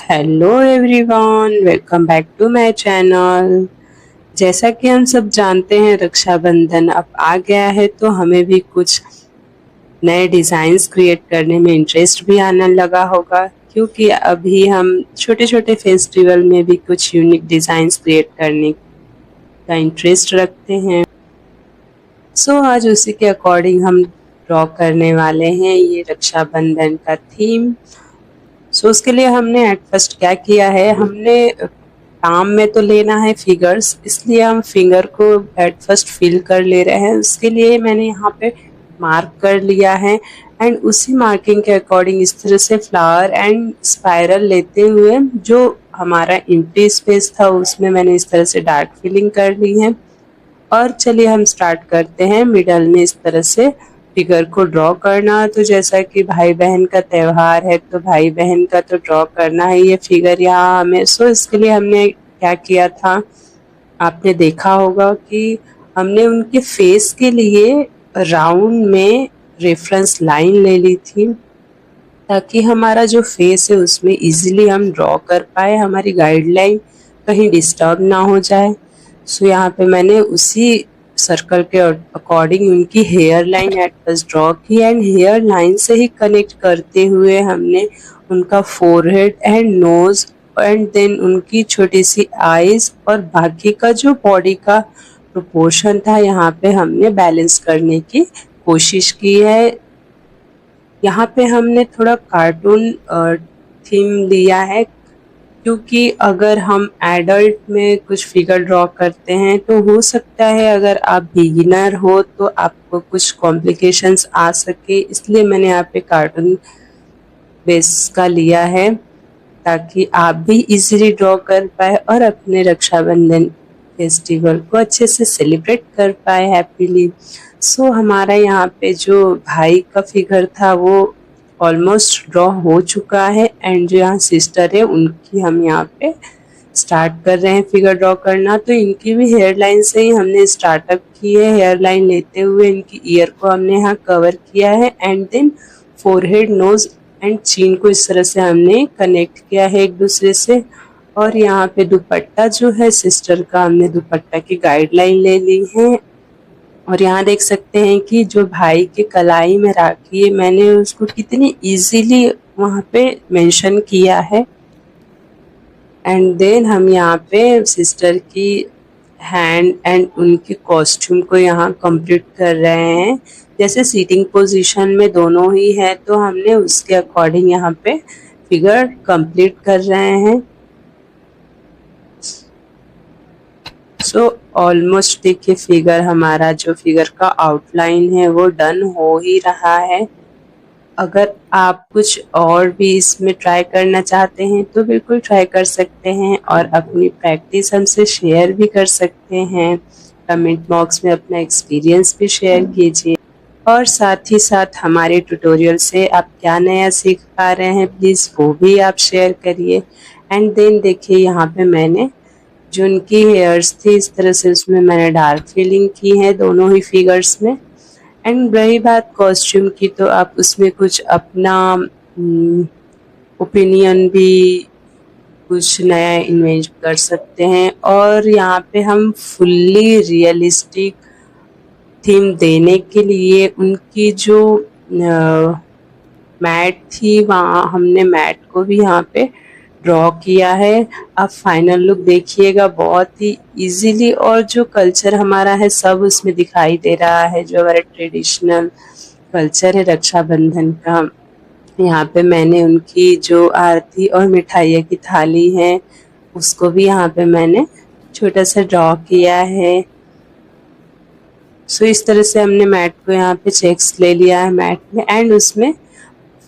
Hello everyone, welcome back to my channel. जैसा कि हम सब जानते हैं, रक्षाबंधन अब आ गया है तो हमें भी कुछ नए डिज़ाइंस क्रिएट करने में इंटरेस्ट भी आने लगा होगा, क्योंकि अभी हम छोटे छोटे फेस्टिवल में भी कुछ यूनिक डिज़ाइंस क्रिएट करने का इंटरेस्ट रखते हैं। सो आज उसी के अकॉर्डिंग हम ड्रॉ करने वाले हैं ये रक्षाबंधन का थीम। सो उसके लिए हमने एट फर्स्ट क्या किया है, हमने काम में तो लेना है फिगर्स, इसलिए हम फिंगर को एट फर्स्ट फिल कर ले रहे हैं। उसके लिए मैंने यहाँ पे मार्क कर लिया है एंड उसी मार्किंग के अकॉर्डिंग इस तरह से फ्लावर एंड स्पाइरल लेते हुए जो हमारा एम्प्टी स्पेस था उसमें मैंने इस तरह से डार्क फिलिंग कर ली है। और चलिए हम स्टार्ट करते हैं मिडल में इस तरह से फिगर को ड्रॉ करना। तो जैसा कि भाई बहन का त्यौहार है तो भाई बहन का तो ड्रॉ करना है ये फिगर यहाँ हमें। सो इसके लिए हमने क्या किया था, आपने देखा होगा कि हमने उनके फेस के लिए राउंड में रेफरेंस लाइन ले ली थी, ताकि हमारा जो फेस है उसमें इजीली हम ड्रॉ कर पाए, हमारी गाइडलाइन कहीं डिस्टर्ब ना हो जाए। सो यहाँ पे मैंने उसी सर्कल के अकॉर्डिंग उनकी hair line at first draw की एंड हेयर लाइन से ही कनेक्ट करते हुए हमने उनका forehead and nose and then उनकी छोटी सी आईज और बाकी का जो बॉडी का प्रोपोर्शन था यहाँ पे हमने बैलेंस करने की कोशिश की है। यहाँ पे हमने थोड़ा कार्टून थीम लिया है, क्योंकि अगर हम एडल्ट में कुछ फिगर ड्रॉ करते हैं तो हो सकता है अगर आप बिगिनर हो तो आपको कुछ कॉम्प्लिकेशंस आ सके, इसलिए मैंने यहाँ पे कार्टून बेस का लिया है ताकि आप भी इजीली ड्रॉ कर पाए और अपने रक्षाबंधन फेस्टिवल को अच्छे से सेलिब्रेट कर पाए हैप्पीली। सो हमारा यहाँ पे जो भाई का फिगर था वो ऑलमोस्ट ड्रॉ हो चुका है एंड जो यहाँ सिस्टर है उनकी हम यहाँ पे स्टार्ट कर रहे हैं फिगर ड्रॉ करना। तो इनकी भी हेयर लाइन से ही हमने स्टार्टअप की है, हेयर लाइन लेते हुए इनकी ईयर को हमने यहाँ कवर किया है and then forehead, nose and chin को इस तरह से हमने कनेक्ट किया है एक दूसरे से। और यहाँ पे दुपट्टा जो है सिस्टर का, हमने दुपट्टा की गाइडलाइन ले ली है। और यहाँ देख सकते हैं कि जो भाई के कलाई में राखी है मैंने उसको कितनी इजीली वहाँ पे मेंशन किया है। एंड देन हम यहाँ पे सिस्टर की हैंड एंड उनके कॉस्ट्यूम को यहाँ कंप्लीट कर रहे हैं। जैसे सीटिंग पोजीशन में दोनों ही है तो हमने उसके अकॉर्डिंग यहाँ पे फिगर कंप्लीट कर रहे हैं। सो ऑलमोस्ट देखिए फिगर हमारा जो फिगर का आउटलाइन है वो डन हो ही रहा है। अगर आप कुछ और भी इसमें ट्राई करना चाहते हैं तो बिल्कुल ट्राई कर सकते हैं और अपनी प्रैक्टिस हमसे शेयर भी कर सकते हैं। कमेंट बॉक्स में अपना एक्सपीरियंस भी शेयर कीजिए और साथ ही साथ हमारे ट्यूटोरियल से आप क्या नया सीख पा रहे हैं प्लीज़ वो भी आप शेयर करिए। एंड देन देखिए यहाँ पे मैंने जो उनकी हेयर्स थी इस तरह से उसमें मैंने डार्क फिलिंग की है दोनों ही फिगर्स में। एंड रही बात कॉस्ट्यूम की तो आप उसमें कुछ अपना ओपिनियन भी कुछ नया इन्वेंट कर सकते हैं। और यहाँ पे हम फुल्ली रियलिस्टिक थीम देने के लिए उनकी जो मैट थी वहाँ हमने मैट को भी यहाँ पे ड्रॉ किया है। आप फाइनल लुक देखिएगा, बहुत ही इजीली और जो कल्चर हमारा है सब उसमें दिखाई दे रहा है, जो हमारा ट्रेडिशनल कल्चर है रक्षाबंधन का। यहाँ पे मैंने उनकी जो आरती और मिठाइयों की थाली है उसको भी यहाँ पे मैंने छोटा सा ड्रॉ किया है। सो इस तरह से हमने मैट को यहाँ पे चेक्स ले लिया है मैट में एंड उसमें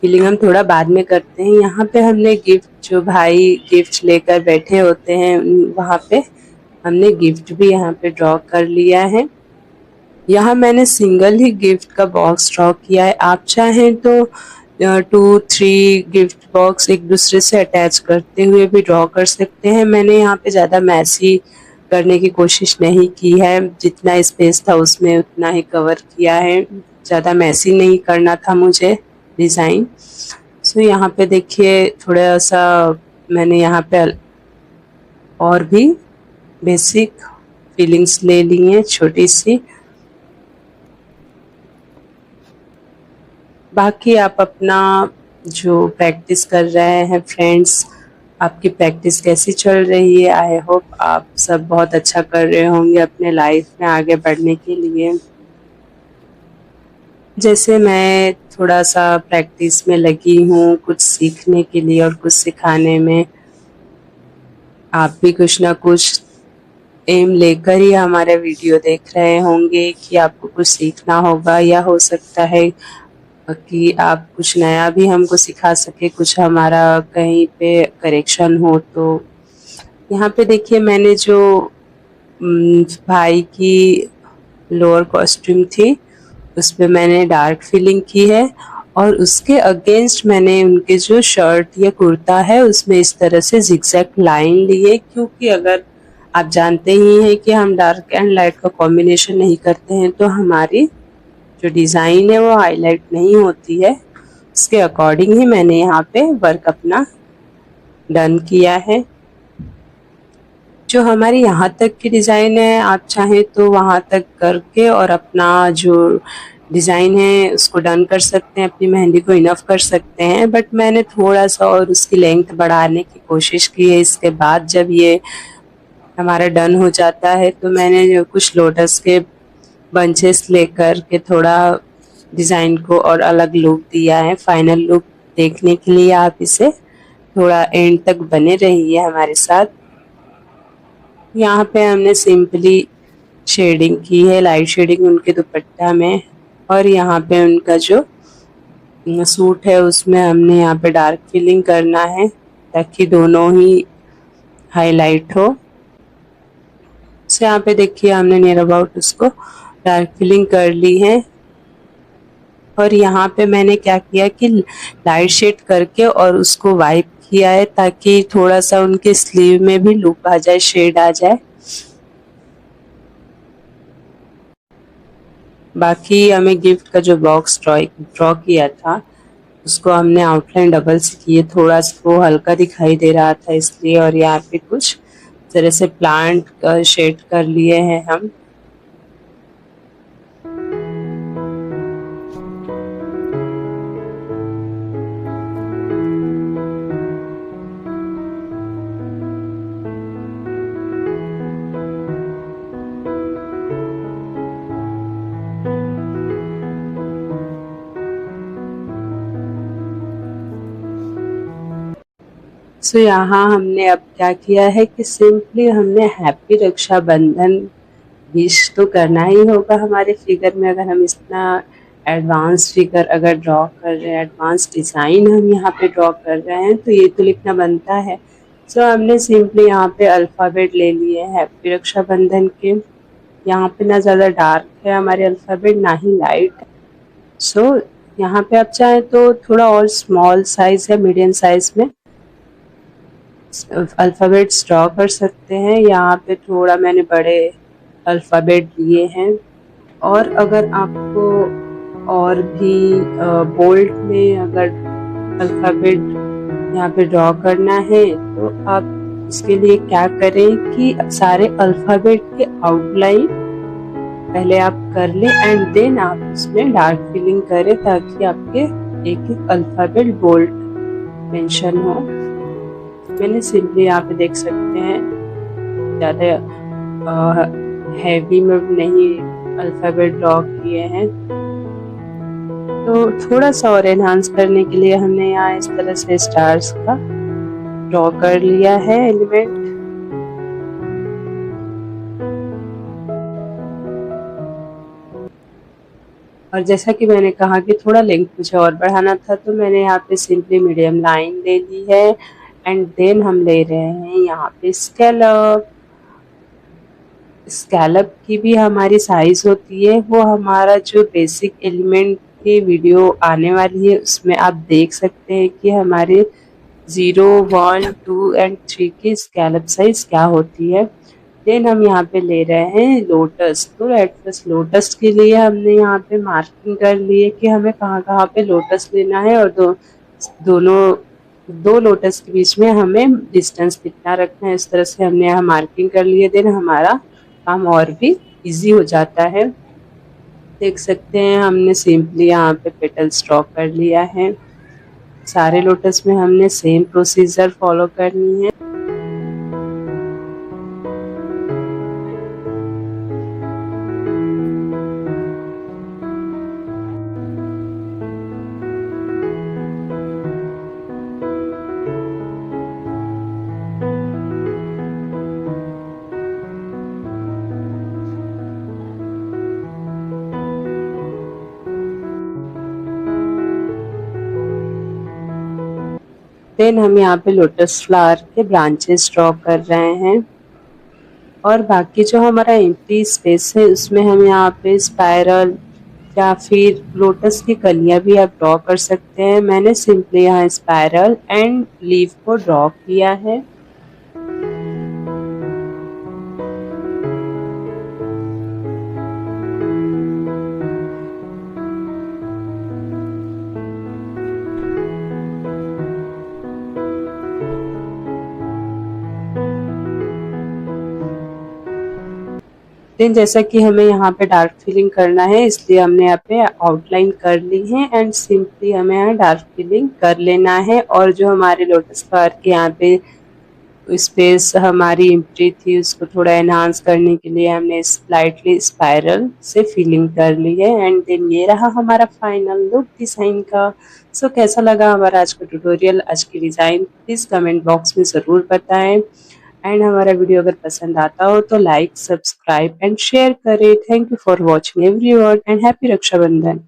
फिलिंग हम थोड़ा बाद में करते हैं। यहाँ पे हमने गिफ्ट, जो भाई गिफ्ट लेकर बैठे होते हैं वहाँ पे हमने गिफ्ट भी यहाँ पे ड्रॉ कर लिया है। यहाँ मैंने सिंगल ही गिफ्ट का बॉक्स ड्रॉ किया है, आप चाहें तो 2-3 गिफ्ट बॉक्स एक दूसरे से अटैच करते हुए भी ड्रॉ कर सकते हैं। मैंने यहाँ पे ज़्यादा मैसी करने की कोशिश नहीं की है, जितना स्पेस था उसमें उतना ही कवर किया है, ज़्यादा मैसी नहीं करना था मुझे डिज़ाइन। सो यहाँ पे देखिए थोड़ा सा मैंने यहाँ पे और भी बेसिक फीलिंग्स ले ली हैं छोटी सी। बाकी आप अपना जो प्रैक्टिस कर रहे हैं फ्रेंड्स, आपकी प्रैक्टिस कैसी चल रही है? आई होप आप सब बहुत अच्छा कर रहे होंगे अपने लाइफ में आगे बढ़ने के लिए। जैसे मैं थोड़ा सा प्रैक्टिस में लगी हूँ कुछ सीखने के लिए और कुछ सिखाने में, आप भी कुछ ना कुछ एम लेकर ही हमारे वीडियो देख रहे होंगे कि आपको कुछ सीखना होगा, या हो सकता है कि आप कुछ नया भी हमको सिखा सके, कुछ हमारा कहीं पे करेक्शन हो। तो यहाँ पे देखिए मैंने जो भाई की लोअर कॉस्ट्यूम थी उस पे मैंने डार्क फिलिंग की है, और उसके अगेंस्ट मैंने उनके जो शर्ट या कुर्ता है उसमें इस तरह से जिगजैग लाइन ली है, क्योंकि अगर आप जानते ही हैं कि हम डार्क एंड लाइट का कॉम्बिनेशन नहीं करते हैं तो हमारी जो डिज़ाइन है वो हाईलाइट नहीं होती है। उसके अकॉर्डिंग ही मैंने यहाँ पे वर्क अपना डन किया है। जो हमारी यहाँ तक की डिज़ाइन है आप चाहें तो वहाँ तक करके और अपना जो डिज़ाइन है उसको डन कर सकते हैं, अपनी मेहंदी को इनफ कर सकते हैं। बट मैंने थोड़ा सा और उसकी लेंथ बढ़ाने की कोशिश की है। इसके बाद जब ये हमारा डन हो जाता है तो मैंने जो कुछ लोटस के बंचेस लेकर के थोड़ा डिज़ाइन को और अलग लुक दिया है। फाइनल लुक देखने के लिए आप इसे थोड़ा एंड तक बने रहिए हमारे साथ। यहाँ पे हमने सिंपली शेडिंग की है, लाइट शेडिंग उनके दुपट्टा में, और यहाँ पे उनका जो सूट है उसमें हमने यहाँ पे डार्क फिलिंग करना है ताकि दोनों ही हाईलाइट हो। तो यहाँ पे देखिए हमने नियर अबाउट उसको डार्क फिलिंग कर ली है, और यहाँ पे मैंने क्या किया कि लाइट शेड करके और उसको वाइप किया है ताकि थोड़ा सा उनके स्लीव में भी लुक आ जाए, शेड आ जाए। बाकी हमें गिफ्ट का जो बॉक्स ड्रॉ किया था उसको हमने आउटलाइन डबल से किए, थोड़ा सा वो हल्का दिखाई दे रहा था इसलिए। और यहाँ पे कुछ तरह से प्लांट शेड कर लिए हैं हम। सो यहाँ हमने अब क्या किया है कि सिंपली हमने हैप्पी रक्षाबंधन विश तो करना ही होगा हमारे फिगर में। अगर हम इतना एडवांस फिगर अगर ड्रॉ कर रहे हैं, एडवांस डिज़ाइन हम यहाँ पे ड्रॉ कर रहे हैं तो ये तो लिखना बनता है। सो हमने सिंपली यहाँ पे अल्फ़ाबेट ले लिए हैं हैप्पी रक्षाबंधन के। यहाँ पे ना ज़्यादा डार्क है हमारे अल्फ़ाबेट, ना ही लाइट। सो यहाँ पे आप चाहें तो थोड़ा और स्मॉल साइज़ या मीडियम साइज़ में अल्फ़ाबेट्स ड्रॉ कर सकते हैं। यहाँ पे थोड़ा मैंने बड़े अल्फ़ाबेट लिए हैं, और अगर आपको और भी बोल्ड में अगर अल्फ़ाबेट यहाँ पे ड्रॉ करना है तो आप इसके लिए क्या करें कि सारे अल्फ़ाबेट के आउटलाइन पहले आप कर लें एंड देन आप उसमें डार्क फिलिंग करें ताकि आपके एक एक अल्फ़ाबेट बोल्ड मेंशन हो। मैंने सिंपली यहाँ पे देख सकते हैं ज़्यादा हैवी में नहीं अल्फ़ाबेट ड्रॉ किए हैं। तो थोड़ा सा और एनहांस करने के लिए हमने यहाँ इस तरह से स्टार्स का ड्रॉ कर लिया है एलिमेंट। और जैसा कि मैंने कहा कि थोड़ा लेंथ मुझे और बढ़ाना था तो मैंने यहाँ पे सिंपली मीडियम लाइन ले ली है एंड देन हम ले रहे हैं यहाँ पे स्कैलप। स्कैलप की भी हमारी साइज होती है, वो हमारा जो बेसिक एलिमेंट की वीडियो आने वाली है उसमें आप देख सकते हैं कि हमारे 0, 1, 2 एंड 3 की स्कैलप साइज क्या होती है। देन हम यहाँ पे ले रहे हैं लोटस। तो एट फर्स्ट लोटस के लिए हमने यहाँ पे मार्किंग कर ली है कि हमें कहाँ कहाँ पे लोटस लेना है, और दोनों दो लोटस के बीच में हमें डिस्टेंस कितना रखना है, इस तरह से हमने यहाँ मार्किंग कर लिए। देन हमारा काम और भी इजी हो जाता है। देख सकते हैं हमने सिंपली यहाँ पे पेटल्स ड्रॉ कर लिया है। सारे लोटस में हमने सेम प्रोसीजर फॉलो करनी है। देन हम यहाँ पे लोटस फ्लावर के ब्रांचेस ड्रॉ कर रहे हैं और बाकी जो हमारा एम्प्टी स्पेस है उसमें हम यहाँ पे स्पाइरल या फिर लोटस की कलियां भी आप ड्रॉ कर सकते हैं। मैंने सिंपली यहाँ स्पाइरल एंड लीफ को ड्रॉ किया है। देन जैसा कि हमें यहाँ पे डार्क फिलिंग करना है, इसलिए हमने यहाँ पे आउटलाइन कर ली है एंड सिंपली हमें यहाँ डार्क फिलिंग कर लेना है। और जो हमारे लोटस फ्लावर के यहाँ पे स्पेस हमारी एम्प्टी थी उसको थोड़ा एनहांस करने के लिए हमने स्लाइटली स्पाइरल से फिलिंग कर ली है। एंड देन ये रहा हमारा फाइनल लुक डिज़ाइन का। सो कैसा लगा हमारा आज का ट्यूटोरियल, आज की डिज़ाइन, प्लीज़ कमेंट बॉक्स में ज़रूर बताएं। एंड हमारा वीडियो अगर पसंद आता हो तो लाइक, सब्सक्राइब एंड शेयर करें। Thank you for watching everyone and happy Rakshabandhan.